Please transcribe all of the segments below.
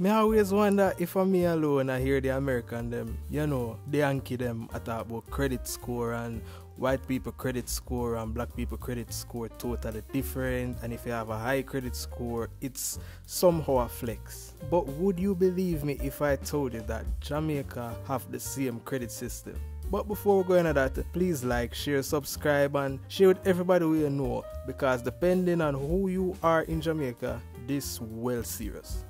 Me always wonder if I'm me alone I hear the American them, the Yankee them I talk about credit score, and white people credit score and black people credit score totally different, and if you have a high credit score it's somehow a flex. But would you believe me if I told you that Jamaica have the same credit system? But before we go into that, please like, share, subscribe and share with everybody who you know, because depending on who you are in Jamaica, this well serious.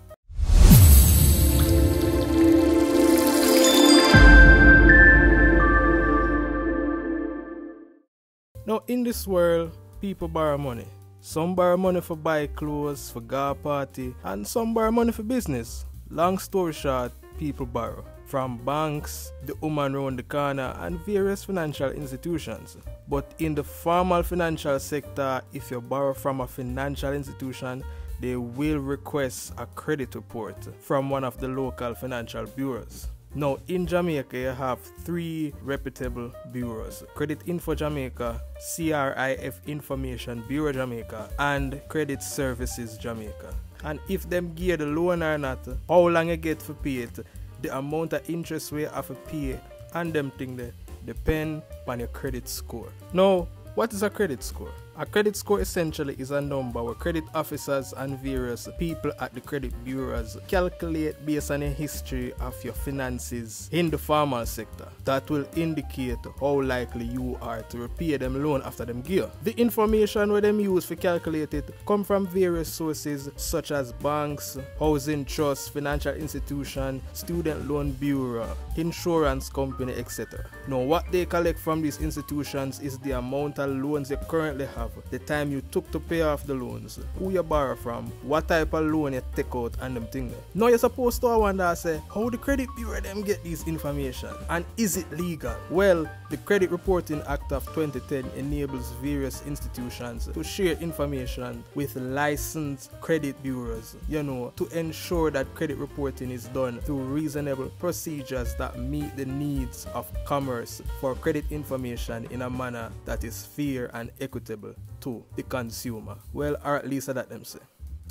Now in this world, people borrow money. Some borrow money for buy clothes, for go party, and some borrow money for business. Long story short, people borrow from banks, the woman round the corner, and various financial institutions. But in the formal financial sector, if you borrow from a financial institution, they will request a credit report from one of the local financial bureaus. Now in Jamaica, you have 3 reputable bureaus: Creditinfo Jamaica, CRIF Information Bureau Jamaica, and Credit Services Jamaica. And if them give the loan or not, how long you get for pay it, the amount of interest we have to pay, and them things they depend on your credit score. Now, what is a credit score? A credit score essentially is a number where credit officers and various people at the credit bureaus calculate based on the history of your finances in the formal sector. That will indicate how likely you are to repay them loan after them give. The information where them use for calculate it come from various sources such as banks, housing trusts, financial institution, student loan bureau, insurance company, etc. Now what they collect from these institutions is the amount of loans you currently have, the time you took to pay off the loans, who you borrow from, what type of loan you take out, and them things. Now you're supposed to wonder, say, how the credit bureau them get this information, and is it legal? Well, the Credit Reporting Act of 2010 enables various institutions to share information with licensed credit bureaus, to ensure that credit reporting is done through reasonable procedures that meet the needs of commerce for credit information in a manner that is fair and equitable to the consumer. Well, or at least that them say.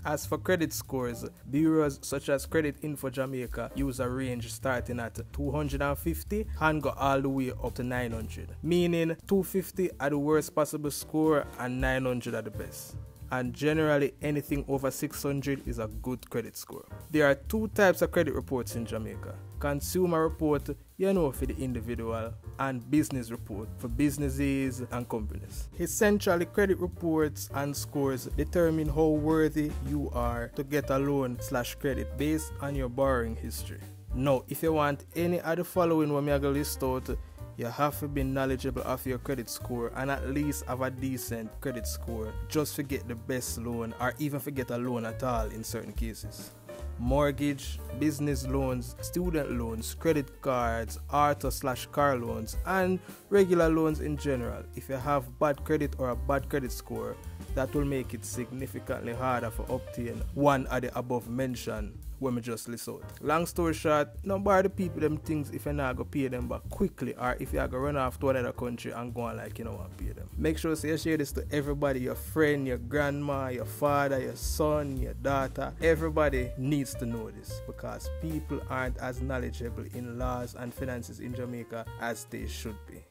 As for credit scores, bureaus such as Creditinfo Jamaica use a range starting at 250 and go all the way up to 900, meaning 250 are the worst possible score and 900 are the best. And generally anything over 600 is a good credit score. There are 2 types of credit reports in Jamaica: consumer report, for the individual, and business report for businesses and companies. Essentially, credit reports and scores determine how worthy you are to get a loan/credit based on your borrowing history. Now, if you want any of the following what I'm going to list out, you have to be knowledgeable of your credit score and at least have a decent credit score just to get the best loan, or even to get a loan at all in certain cases. Mortgage, business loans, student loans, credit cards, auto/car loans, and regular loans in general. If you have bad credit or a bad credit score, that will make it significantly harder to obtain one of the above mentioned when we just list out. Long story short, don't borrow the people them things if you're not going to pay them back quickly, or if you're going to run off to another country and go on like you don't want to pay them. Make sure you share this to everybody, your friend, your grandma, your father, your son, your daughter. Everybody needs to know this, because people aren't as knowledgeable in laws and finances in Jamaica as they should be.